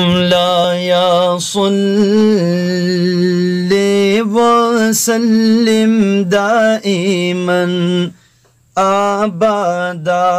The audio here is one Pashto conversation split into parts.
مولاي صل وسلم دائما أبدا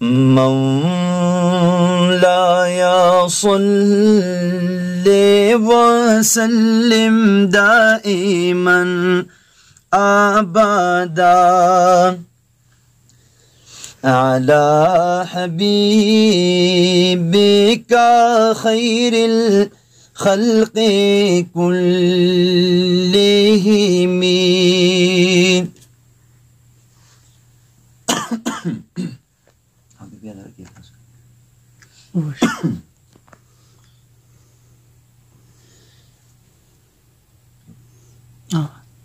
مولاي صل وسلم دائما أبدا على حبيبك خير الخلق كلهم.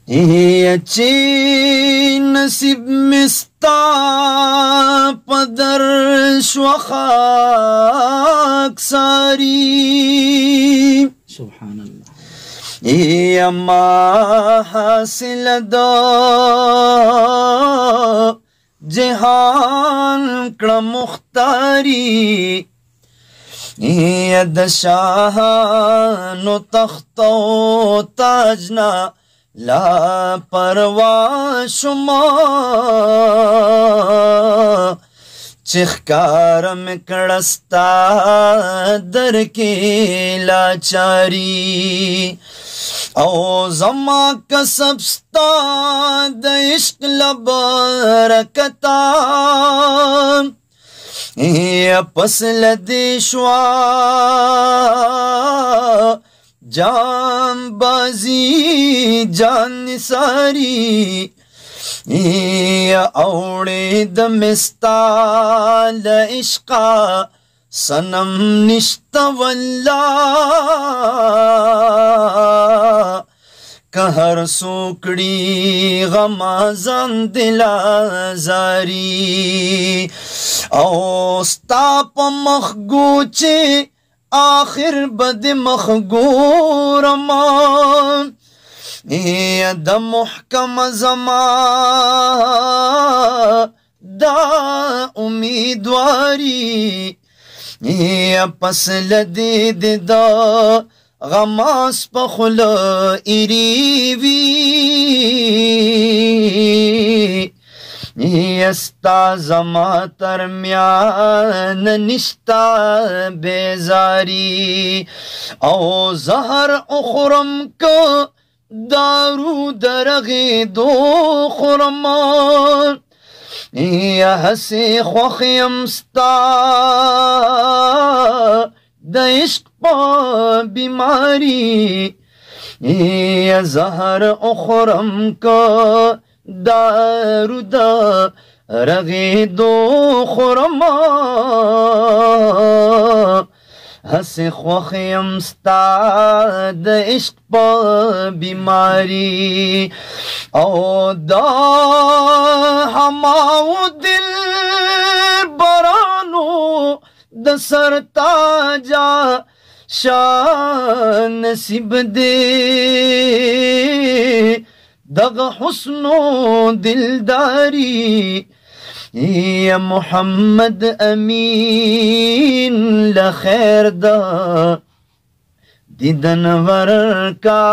يا نصيب مستا پدر شوخاك ساري سبحان الله. يا ما حاصل دا جهان کړه مختاري يا د شاهانو تختو تاجنا لا پروا شما چخکارم کڑستا در کی لاچاری او زما کسبستا د عشق لبرکتا یا پسل دیشوا جام بازی جان نثاری یا اوڑی دمستا لعشقا سنم نشتا واللہ کہر سوکڑی غمازان دلا زاری اوستا پا مخگوچے آخر بد مخگور مان یا دا محکم زمان دا امیدواری یا پس لدید دا غماس پخل ایریوی یستا زما ترمیان نشتا بیزاری او زہر اخرم کو دارو درغی دو خرمان یا حسی خوخیم ستا دا عشق پا بیماری یا زہر اخرم کو دارو دا رغی دو خرمان ہسی خوخیم ستا دا عشق پا بیماری او دا ہماو دل برانو دا سرتاجا شان نصیب دے دغ حسن و دلداری یا محمد امین لخیر دا دیدن ورکا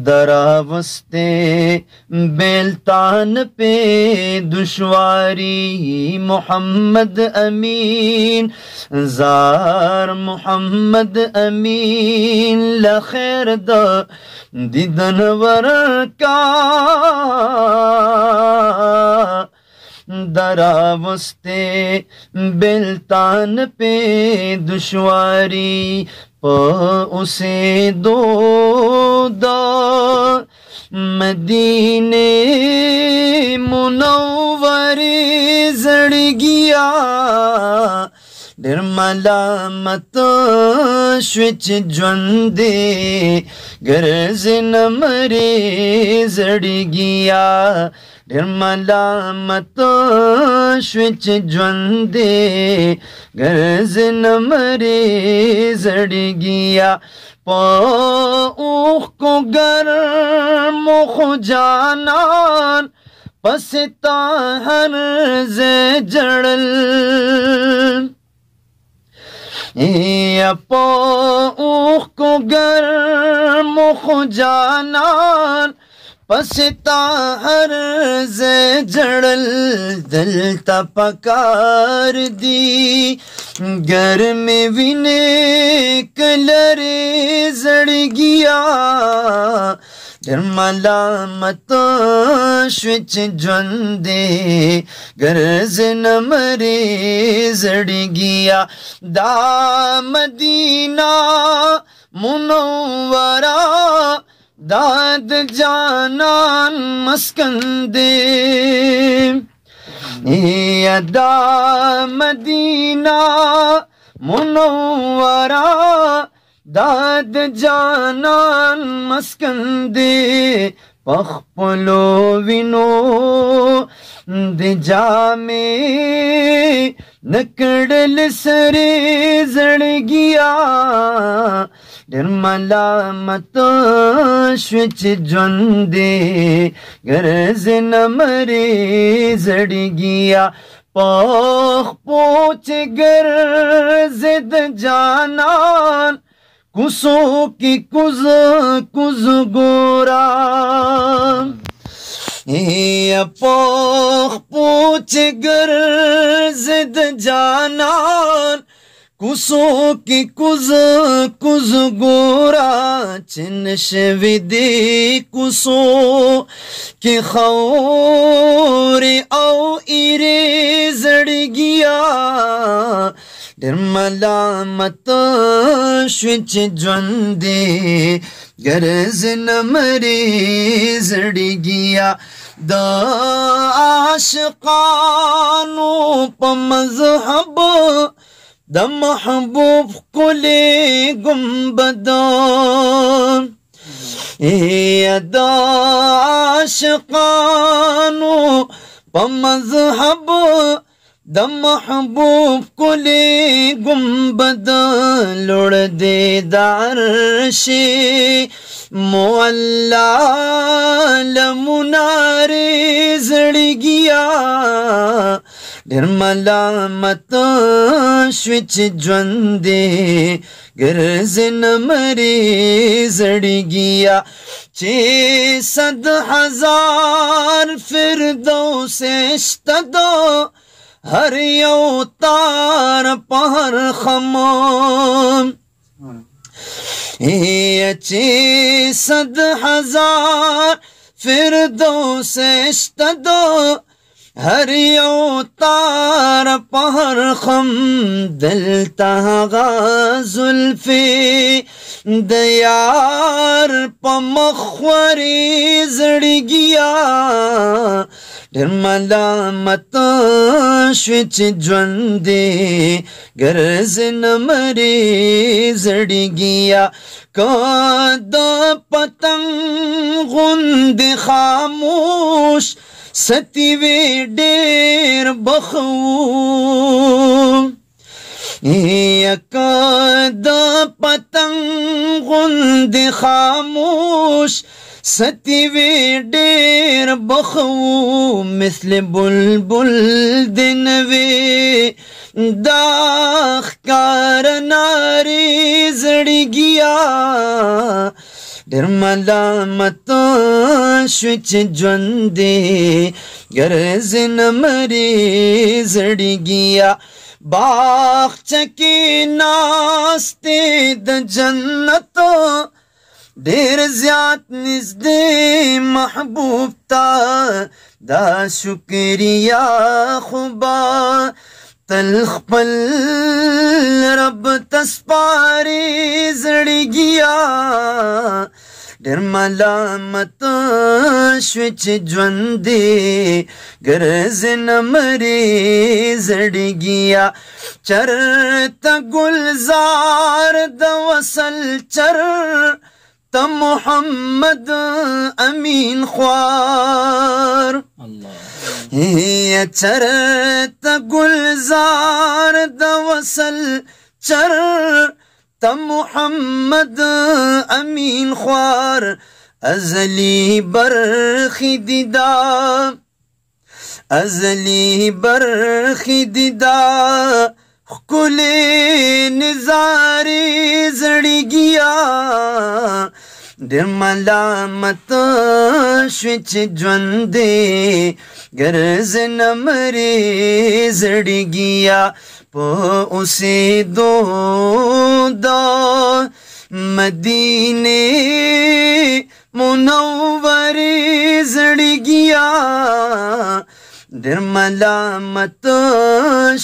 دراوستے بیلتان پہ دشواری محمد امین زار محمد امین لخیر دا دیدن ورکا دراوستے بیلتان پہ دشواری پا اسے دو دا مدینے منوری زڑ گیا ډېر ملامت شوې چې ژوند دې ګرځې نه مرې زړګیا ډېر ملامت شوې چې ژوند دې ګرځې نه مرې زړګیا په اوښکو ګرمو خو جانان پسې تا هر ځای ژړل یا په اوښکو ګرمو خو جانان پسې تا هر ځای ژړل دلته پکار دي ګرمې وینې که لرې زړګیا ډېر ملامت شوې چې ژوند دې ګرځې نه مرې زړګیا دا مدینه منوره دا د جانان مسکن دې یا دا مدینه منوره دا د جانان مسکن دې پخپلو وینو د جامې نکړل سرې زړګیا ډېر ملامت شوې چې ژوند دې ګرځې نه مرې زړګیا پخپو چې ګرځې د جانان کوڅو کې کوز کوز ګورا یا پخپو چې ګرځې د جانان کوڅو کې کوز کوز ګورا چې نشوي دې کوڅو کې خاورې او ایرې زړګیا ډېر ملامت شوې چې ژوند دې ګرځې نه مرې زړګیا د عاشقانو په مذهب د محبوب ښکلې ګنبد د عاشقانو په مذهب د محبوب ښکلې ګنبد لوړ دې د عرش معلا له منارې زړګیا ډېر ملامت شوې چې ژوند دې ګرځې نه مرې زړګیا چې 100,000 فردوس شته ده هر یو تار په هر خمان چې 100,000 فردوس شته ده هر یو تار په هر خم دلته هغه زلفې د یار په مخ ورې زړګیا ډېر ملامت شوې چې ژوند دې ګرځې نه مرې زړګیا که د پتنګ غوندې خاموش ستی وی ډېر بخو یکا د پتنګ غوندې خاموش ستی وی ډېر بخو مثل بلبل د نوې دا ښکار نارې زړګیا ډېر ملامت شوې چې ژوند دې ګرځې نه مرې زړګیا باغچه کې ناستې د جنت ډېر زیات نږدې محبوب ته دا شکریا خو به تل خپل رب ته سپارې زړګیا ډېر ملامت شوچ جوندې ګرز نمرې زړګیا چرته گلزار د وصل چر ته محمد امین خوار یا چرته گلزار د وصل چر ته محمد امین خوار ازلی برخی دیدا ازلی برخی دیدا خکلی نظاری زړګیا ډېر ملامت شوې چې ژوندې ګرځ نمرې زړګیا په اوسېدو د مدینې منورې زړګیا ډېر ملامت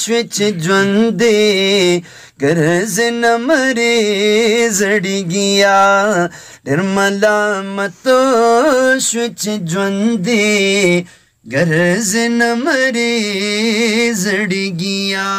شوې چې ژوندې ګرځ نمرې زړګیا ډېر ملامت شوې چې ژوندې ګرځ نمرې زړګیا